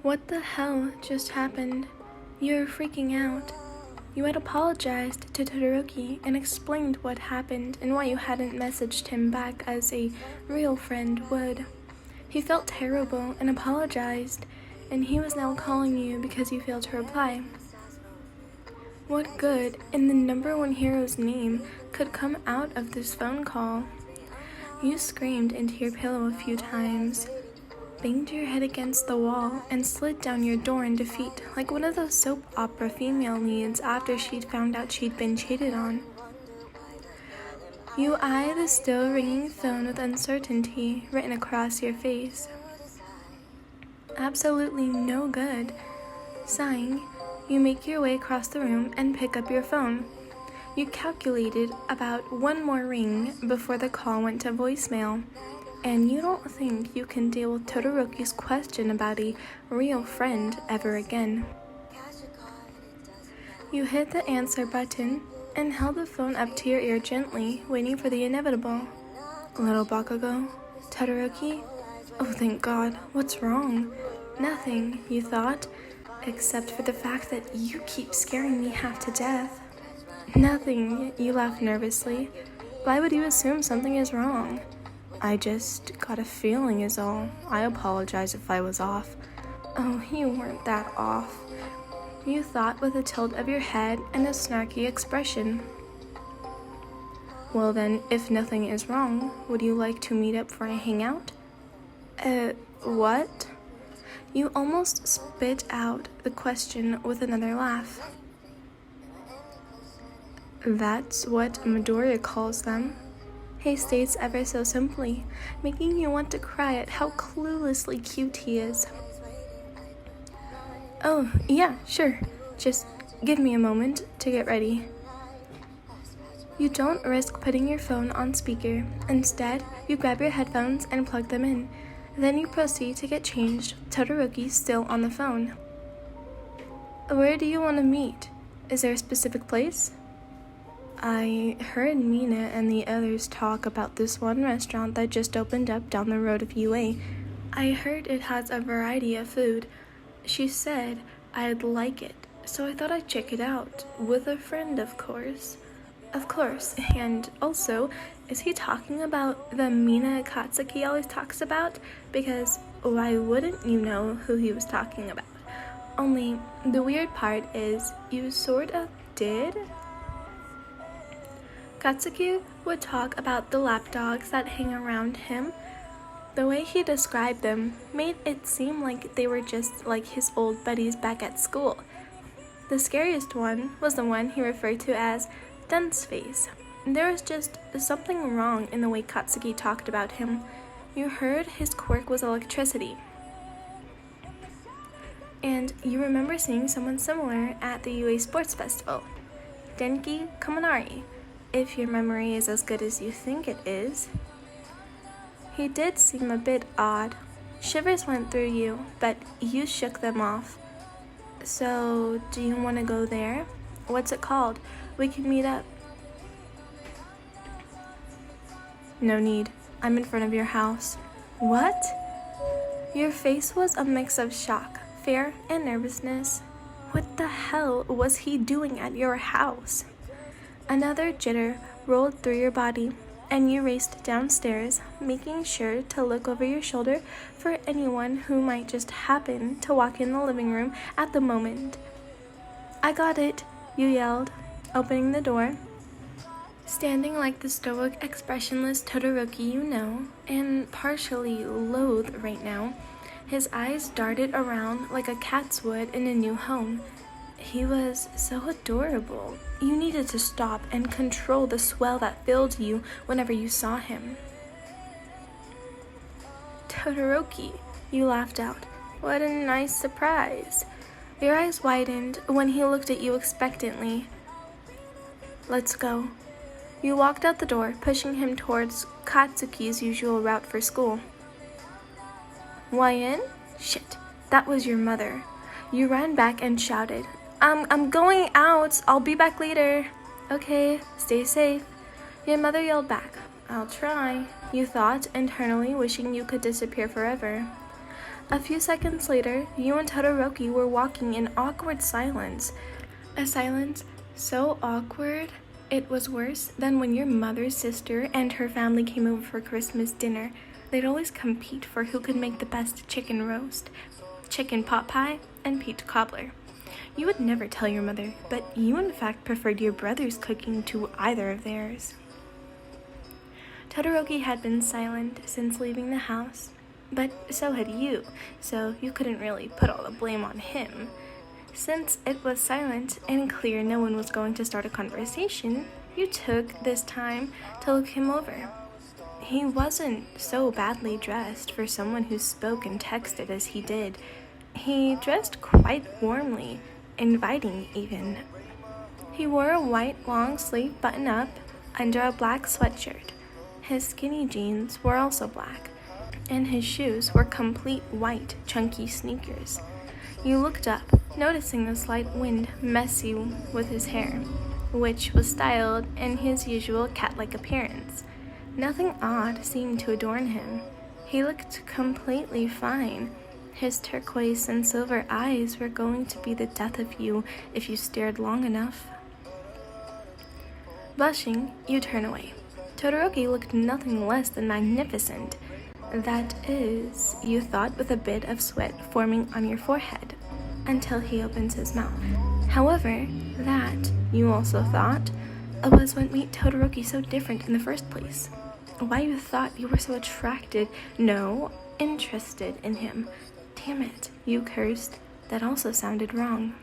What the hell just happened? You were freaking out. You had apologized to Todoroki and explained what happened and why you hadn't messaged him back as a real friend would. He felt terrible and apologized, and he was now calling you because you failed to reply. What good in the #1 hero's name could come out of this phone call? You screamed into your pillow a few times, banged your head against the wall, and slid down your door in defeat like one of those soap opera female leads after she'd found out she'd been cheated on. You eye the still ringing phone with uncertainty written across your face. Absolutely no good. Sighing, you make your way across the room and pick up your phone. You calculated about one more ring before the call went to voicemail, and you don't think you can deal with Todoroki's question about a real friend ever again. You hit the answer button and held the phone up to your ear gently, waiting for the inevitable. Little Bakugo? Todoroki? Oh, thank God. What's wrong? Nothing, you thought, except for the fact that you keep scaring me half to death. Nothing, you laughed nervously. Why would you assume something is wrong? I just got a feeling is all. I apologize if I was off. Oh, you weren't that off, you thought with a tilt of your head and a snarky expression. Well then, if nothing is wrong, would you like to meet up for a hangout? What? You almost spit out the question with another laugh. That's what Midoriya calls them, he states ever so simply, making you want to cry at how cluelessly cute he is. Oh, yeah, sure. Just give me a moment to get ready. You don't risk putting your phone on speaker. Instead, you grab your headphones and plug them in. Then you proceed to get changed, Todoroki still on the phone. Where do you want to meet? Is there a specific place? I heard Mina and the others talk about this one restaurant that just opened up down the road of UA. I heard it has a variety of food. She said I'd like it, so I thought I'd check it out, with a friend, of course. Of course, and also, is he talking about the Mina Katsuki always talks about? Because why wouldn't you know who he was talking about? Only, the weird part is, you sort of did? Katsuki would talk about the lapdogs that hang around him. The way he described them made it seem like they were just like his old buddies back at school. The scariest one was the one he referred to as Dunce Face. There was just something wrong in the way Katsuki talked about him. You heard his quirk was electricity. And you remember seeing someone similar at the UA Sports Festival, Denki Kaminari, if your memory is as good as you think it is. He did seem a bit odd. Shivers went through you, but you shook them off. So, do you want to go there? What's it called? We can meet up. No need. I'm in front of your house. What? Your face was a mix of shock, fear, and nervousness. What the hell was he doing at your house? Another jitter rolled through your body, and you raced downstairs, making sure to look over your shoulder for anyone who might just happen to walk in the living room at the moment. I got it, you yelled, opening the door. Standing like the stoic, expressionless Todoroki you know, and partially loathe right now, his eyes darted around like a cat's would in a new home. He was so adorable. You needed to stop and control the swell that filled you whenever you saw him. Todoroki, you laughed out. What a nice surprise. Your eyes widened when he looked at you expectantly. Let's go. You walked out the door, pushing him towards Katsuki's usual route for school. Why in? Shit, that was your mother. You ran back and shouted, I'm going out. I'll be back later. Okay, stay safe. Your mother yelled back. I'll try, you thought, internally wishing you could disappear forever. A few seconds later, you and Todoroki were walking in awkward silence. A silence so awkward, it was worse than when your mother's sister and her family came over for Christmas dinner. They'd always compete for who could make the best chicken roast, chicken pot pie, and peach cobbler. You would never tell your mother, but you in fact preferred your brother's cooking to either of theirs. Todoroki had been silent since leaving the house, but so had you, so you couldn't really put all the blame on him. Since it was silent and clear no one was going to start a conversation, you took this time to look him over. He wasn't so badly dressed for someone who spoke and texted as he did. He dressed quite warmly, inviting even. He wore a white long-sleeve button-up under a black sweatshirt. His skinny jeans were also black, and his shoes were complete white, chunky sneakers. You looked up, noticing the slight wind messy with his hair, which was styled in his usual cat-like appearance. Nothing odd seemed to adorn him. He looked completely fine. His turquoise and silver eyes were going to be the death of you if you stared long enough. Blushing, you turn away. Todoroki looked nothing less than magnificent. That is, you thought, with a bit of sweat forming on your forehead, until he opens his mouth. However, that, you also thought, was what made Todoroki so different in the first place. Why you thought you were so attracted, no, interested in him. Damn it, you cursed. That also sounded wrong.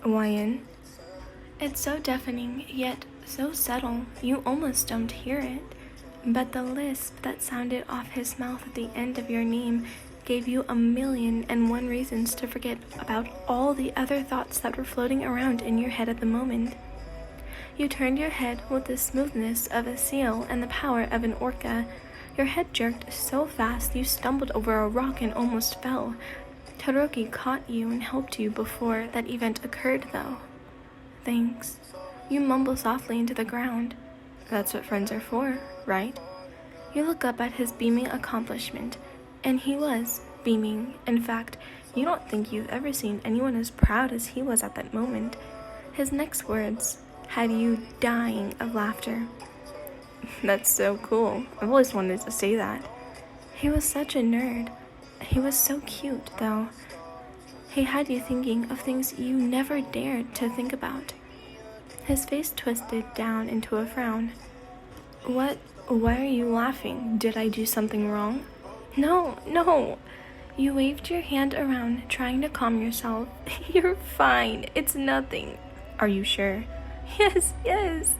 Why? It's so deafening, yet so subtle, you almost don't hear it. But the lisp that sounded off his mouth at the end of your name gave you 1,000,001 reasons to forget about all the other thoughts that were floating around in your head at the moment. You turned your head with the smoothness of a seal and the power of an orca. Your head jerked so fast you stumbled over a rock and almost fell. Todoroki caught you and helped you before that event occurred, though. Thanks. You mumble softly into the ground. That's what friends are for, right? You look up at his beaming accomplishment, and he was beaming. In fact, you don't think you've ever seen anyone as proud as he was at that moment. His next words had you dying of laughter. That's so cool. I've always wanted to say that. He was such a nerd. He was so cute, though. He had you thinking of things you never dared to think about. His face twisted down into a frown. What? Why are you laughing? Did I do something wrong? No. You waved your hand around, trying to calm yourself. You're fine. It's nothing. Are you sure? Yes.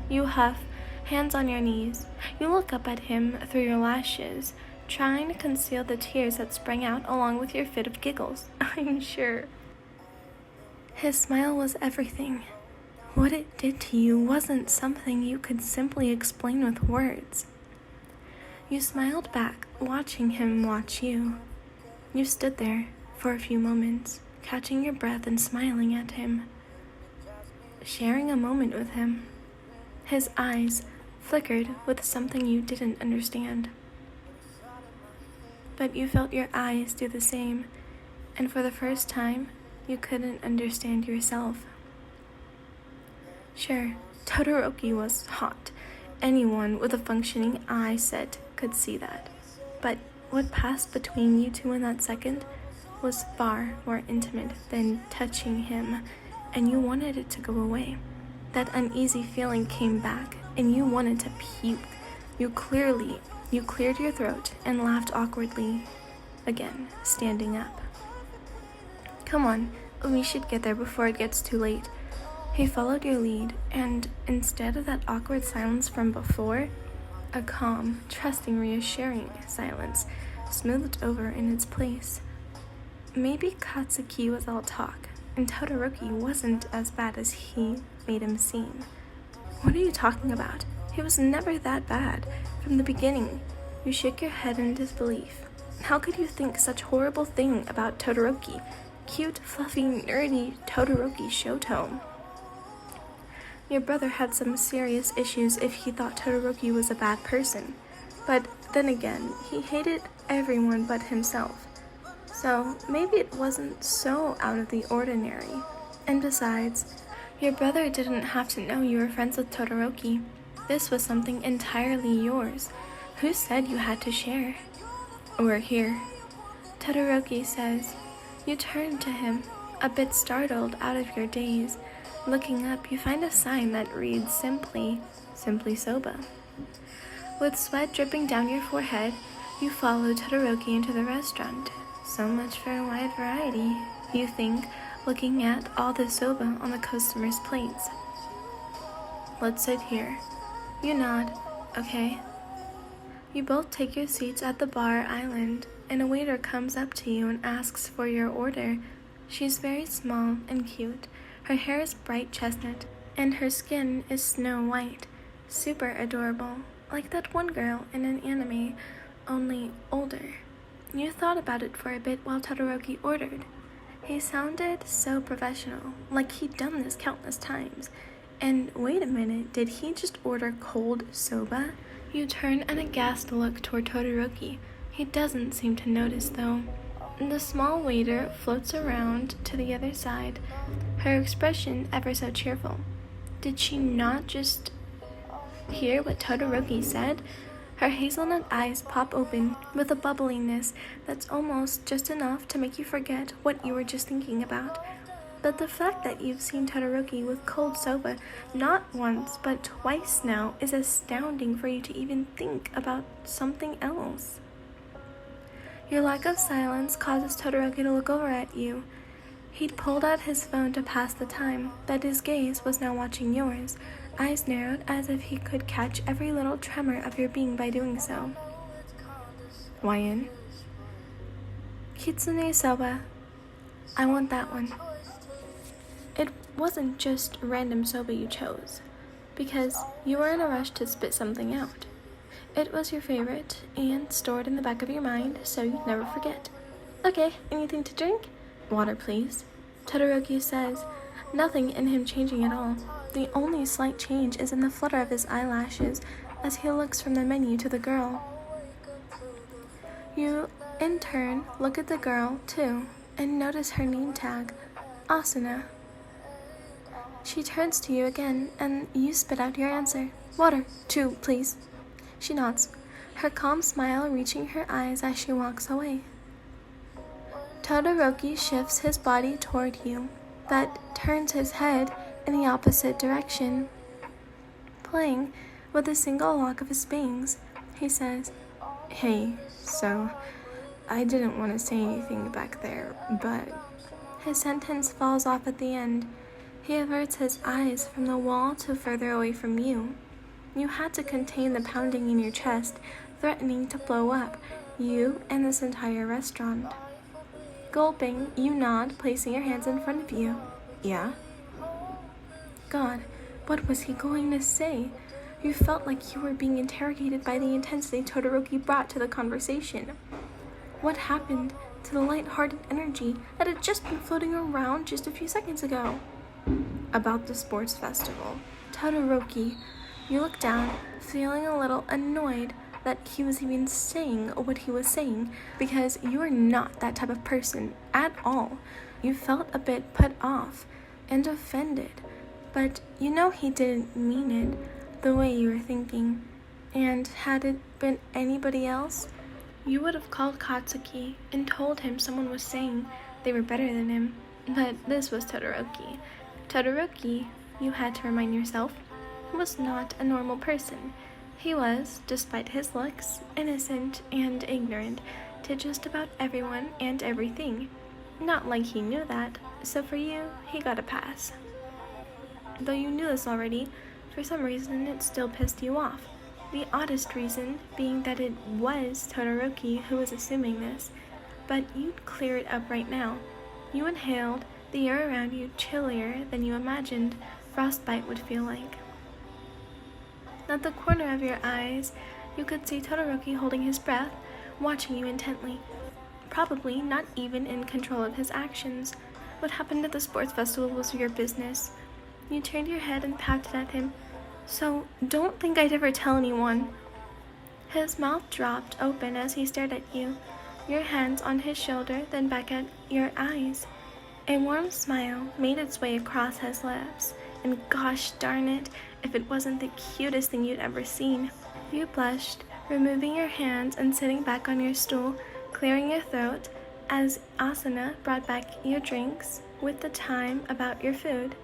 You huff, hands on your knees. You look up at him through your lashes, trying to conceal the tears that sprang out along with your fit of giggles. I'm sure. His smile was everything. What it did to you wasn't something you could simply explain with words. You smiled back, watching him watch you. You stood there for a few moments, catching your breath and smiling at him, sharing a moment with him. His eyes flickered with something you didn't understand. But you felt your eyes do the same, and for the first time, you couldn't understand yourself. Sure, Todoroki was hot. Anyone with a functioning eye set could see that. But what passed between you two in that second was far more intimate than touching him, and you wanted it to go away. That uneasy feeling came back, and you wanted to puke. You cleared your throat and laughed awkwardly, again, standing up. Come on, we should get there before it gets too late. He followed your lead, and instead of that awkward silence from before, a calm, trusting, reassuring silence smoothed over in its place. Maybe Katsuki was all talk, and Todoroki wasn't as bad as he made him seem. What are you talking about? He was never that bad. From the beginning, you shook your head in disbelief. How could you think such horrible thing about Todoroki? Cute, fluffy, nerdy Todoroki Shoto. Your brother had some serious issues if he thought Todoroki was a bad person. But then again, he hated everyone but himself. So maybe it wasn't so out of the ordinary. And besides, your brother didn't have to know you were friends with Todoroki. This was something entirely yours. Who said you had to share? We're here. Todoroki says. You turn to him, a bit startled out of your daze. Looking up, you find a sign that reads simply soba. With sweat dripping down your forehead, you follow Todoroki into the restaurant. So much for a wide variety, you think, looking at all the soba on the customers' plates. Let's sit here. You nod. Okay. You both take your seats at the bar island, and a waiter comes up to you and asks for your order. She's very small and cute. Her hair is bright chestnut, and her skin is snow white. Super adorable, like that one girl in an anime, only older. You thought about it for a bit while Todoroki ordered. He sounded so professional, like he'd done this countless times. And wait a minute, did he just order cold soba? You turn an aghast look toward Todoroki. He doesn't seem to notice, though. The small waiter floats around to the other side, her expression ever so cheerful. Did she not just hear what Todoroki said? Her hazelnut eyes pop open with a bubbliness that's almost just enough to make you forget what you were just thinking about. But the fact that you've seen Todoroki with cold soba not once but twice now is astounding for you to even think about something else. Your lack of silence causes Todoroki to look over at you. He'd pulled out his phone to pass the time, but his gaze was now watching yours, eyes narrowed as if he could catch every little tremor of your being by doing so. Hawaiian. Kitsune soba. I want that one. It wasn't just random soba you chose, because you were in a rush to spit something out. It was your favorite and stored in the back of your mind so you'd never forget. Okay, anything to drink? Water, please. Todoroki says, nothing in him changing at all. The only slight change is in the flutter of his eyelashes as he looks from the menu to the girl. You, in turn, look at the girl, too, and notice her name tag, Asuna. She turns to you again, and you spit out your answer. Water, 2, please. She nods, her calm smile reaching her eyes as she walks away. Todoroki shifts his body toward you, but turns his head in the opposite direction. Playing with a single lock of his bangs, he says, Hey, so, I didn't want to say anything back there, but... His sentence falls off at the end. He averts his eyes from the wall to further away from you. You had to contain the pounding in your chest, threatening to blow up, you and this entire restaurant. Gulping, you nod, placing your hands in front of you. Yeah? God, what was he going to say? You felt like you were being interrogated by the intensity Todoroki brought to the conversation. What happened to the light-hearted energy that had just been floating around just a few seconds ago? About the sports festival. Todoroki, you look down, feeling a little annoyed that he was even saying what he was saying, because you are not that type of person at all. You felt a bit put off and offended, but you know he didn't mean it the way you were thinking. And had it been anybody else, you would have called Katsuki and told him someone was saying they were better than him. But this was Todoroki. Todoroki, you had to remind yourself, was not a normal person. He was, despite his looks, innocent and ignorant to just about everyone and everything. Not like he knew that, so for you, he got a pass. Though you knew this already, for some reason it still pissed you off. The oddest reason being that it was Todoroki who was assuming this, but you'd clear it up right now. You inhaled, the air around you chillier than you imagined frostbite would feel like. At the corner of your eyes, you could see Todoroki holding his breath, watching you intently, probably not even in control of his actions. What happened at the sports festival was your business. You turned your head and pouted at him. So, don't think I'd ever tell anyone. His mouth dropped open as he stared at you, your hands on his shoulder, then back at your eyes. A warm smile made its way across his lips, and gosh darn it, if it wasn't the cutest thing you'd ever seen. You blushed, removing your hands and sitting back on your stool, clearing your throat, as Asana brought back your drinks with the time about your food.